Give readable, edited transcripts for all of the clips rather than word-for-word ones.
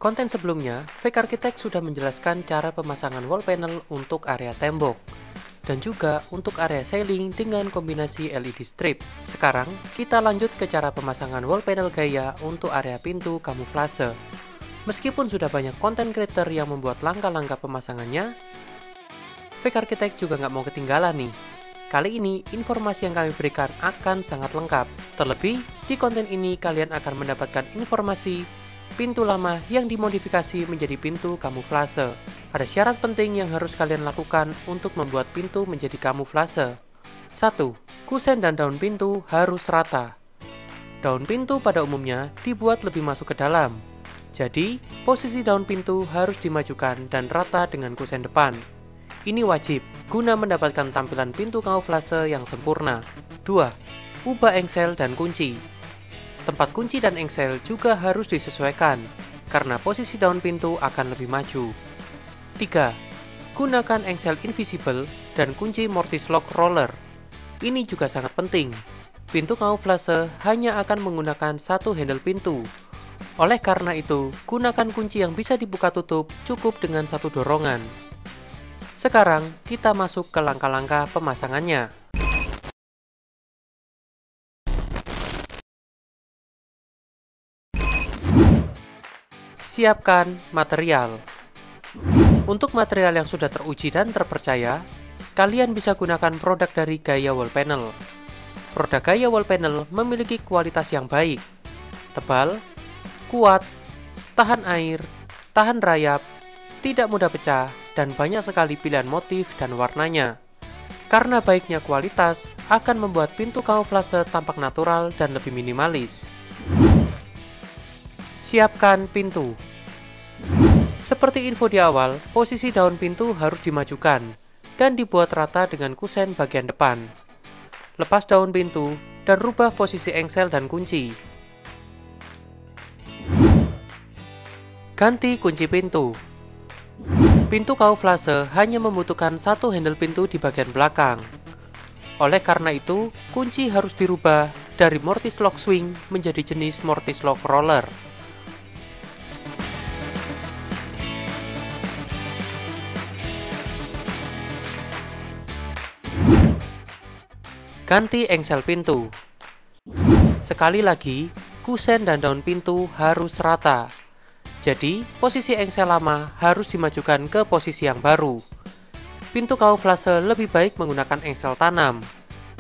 konten sebelumnya, Fake Architect sudah menjelaskan cara pemasangan wall panel untuk area tembok dan juga untuk area ceiling dengan kombinasi LED strip. Sekarang, kita lanjut ke cara pemasangan wall panel gaya untuk area pintu kamuflase. Meskipun sudah banyak konten creator yang membuat langkah-langkah pemasangannya, Fake Architect juga nggak mau ketinggalan nih. Kali ini, informasi yang kami berikan akan sangat lengkap. Terlebih, di konten ini kalian akan mendapatkan informasi pintu lama yang dimodifikasi menjadi pintu kamuflase. Ada syarat penting yang harus kalian lakukan untuk membuat pintu menjadi kamuflase. 1. Kusen dan daun pintu harus rata. Daun pintu pada umumnya dibuat lebih masuk ke dalam. Jadi, posisi daun pintu harus dimajukan dan rata dengan kusen depan. Ini wajib, guna mendapatkan tampilan pintu kamuflase yang sempurna. 2. Ubah engsel dan kunci. Tempat kunci dan engsel juga harus disesuaikan, karena posisi daun pintu akan lebih maju. 3. Gunakan engsel invisible dan kunci mortise lock roller. Ini juga sangat penting. Pintu kamuflase hanya akan menggunakan satu handle pintu. Oleh karena itu, gunakan kunci yang bisa dibuka tutup cukup dengan satu dorongan. Sekarang, kita masuk ke langkah-langkah pemasangannya. Siapkan material. Untuk material yang sudah teruji dan terpercaya, kalian bisa gunakan produk dari Gaia Wall Panel. Produk Gaia Wall Panel memiliki kualitas yang baik, tebal, kuat, tahan air, tahan rayap, tidak mudah pecah, dan banyak sekali pilihan motif dan warnanya. Karena baiknya kualitas, akan membuat pintu kamuflase tampak natural dan lebih minimalis. Siapkan pintu. Seperti info di awal, posisi daun pintu harus dimajukan dan dibuat rata dengan kusen bagian depan. Lepas daun pintu dan rubah posisi engsel dan kunci. Ganti kunci pintu. Pintu kamuflase hanya membutuhkan satu handle pintu di bagian belakang. Oleh karena itu, kunci harus dirubah dari mortise lock swing menjadi jenis mortise lock roller. Ganti engsel pintu. Sekali lagi, kusen dan daun pintu harus rata. Jadi, posisi engsel lama harus dimajukan ke posisi yang baru. Pintu kamuflase lebih baik menggunakan engsel tanam,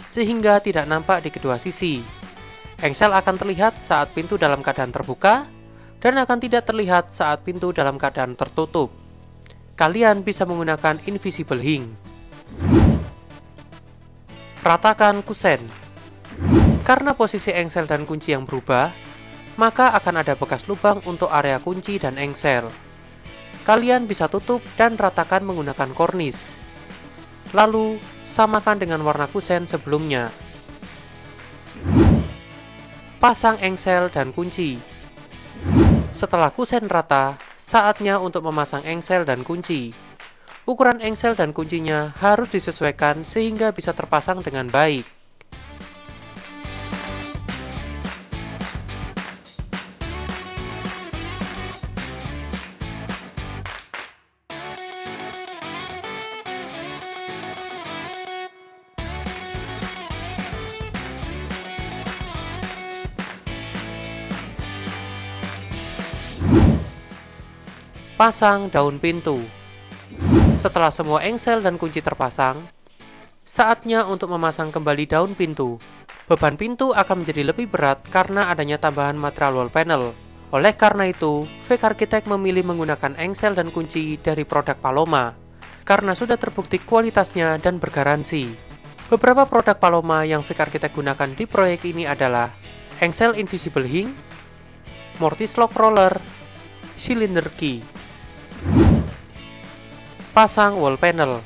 sehingga tidak nampak di kedua sisi. Engsel akan terlihat saat pintu dalam keadaan terbuka, dan akan tidak terlihat saat pintu dalam keadaan tertutup. Kalian bisa menggunakan invisible hing. Ratakan kusen. Karena posisi engsel dan kunci yang berubah, maka akan ada bekas lubang untuk area kunci dan engsel. Kalian bisa tutup dan ratakan menggunakan kornis. Lalu, samakan dengan warna kusen sebelumnya. Pasang engsel dan kunci. Setelah kusen rata, saatnya untuk memasang engsel dan kunci. Ukuran engsel dan kuncinya harus disesuaikan sehingga bisa terpasang dengan baik. Pasang daun pintu. Setelah semua engsel dan kunci terpasang, saatnya untuk memasang kembali daun pintu. Beban pintu akan menjadi lebih berat karena adanya tambahan material wall panel. Oleh karena itu, Fake Architect memilih menggunakan engsel dan kunci dari produk Paloma, karena sudah terbukti kualitasnya dan bergaransi. Beberapa produk Paloma yang Fake Architect gunakan di proyek ini adalah engsel invisible hing, mortise lock roller, cylinder key. Pasang wall panel.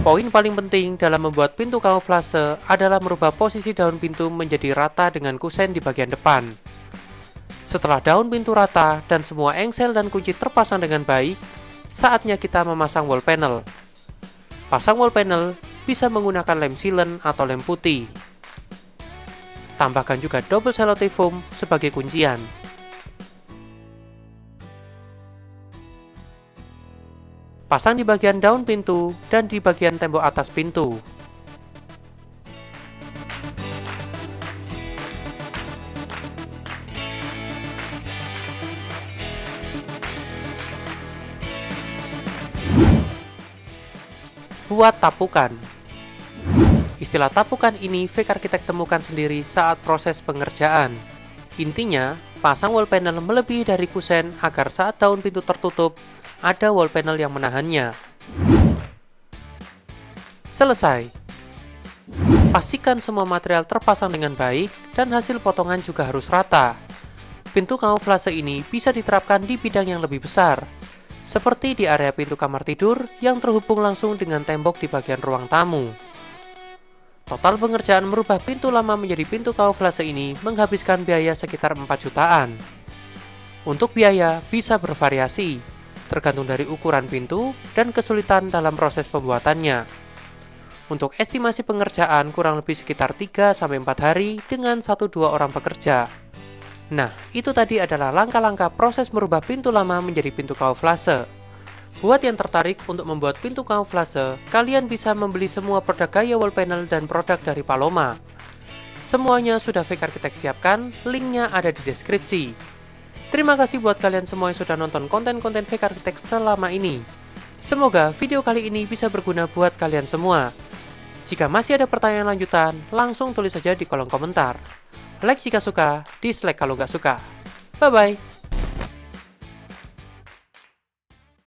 Poin paling penting dalam membuat pintu kamuflase adalah merubah posisi daun pintu menjadi rata dengan kusen di bagian depan. Setelah daun pintu rata dan semua engsel dan kunci terpasang dengan baik, saatnya kita memasang wall panel. Pasang wall panel bisa menggunakan lem sealant atau lem putih. Tambahkan juga double sellotape foam sebagai kuncian. Pasang di bagian daun pintu dan di bagian tembok atas pintu. Buat tapukan. Istilah tapukan ini fake arsitek temukan sendiri saat proses pengerjaan. Intinya, pasang wall panel melebihi dari kusen agar saat daun pintu tertutup, ada wall panel yang menahannya. Selesai. Pastikan semua material terpasang dengan baik dan hasil potongan juga harus rata. Pintu kamuflase ini bisa diterapkan di bidang yang lebih besar, seperti di area pintu kamar tidur yang terhubung langsung dengan tembok di bagian ruang tamu. Total pengerjaan merubah pintu lama menjadi pintu kamuflase ini menghabiskan biaya sekitar 4 jutaan. Untuk biaya bisa bervariasi, tergantung dari ukuran pintu dan kesulitan dalam proses pembuatannya. Untuk estimasi pengerjaan kurang lebih sekitar 3-4 hari dengan 1-2 orang pekerja. Nah, itu tadi adalah langkah-langkah proses merubah pintu lama menjadi pintu kamuflase. Buat yang tertarik untuk membuat pintu kamuflase, kalian bisa membeli semua produk gaya wall panel dan produk dari Paloma. Semuanya sudah Fake Architect siapkan, linknya ada di deskripsi. Terima kasih buat kalian semua yang sudah nonton konten-konten Fake Architect selama ini. Semoga video kali ini bisa berguna buat kalian semua. Jika masih ada pertanyaan lanjutan, langsung tulis saja di kolom komentar. Like jika suka, dislike kalau nggak suka. Bye-bye!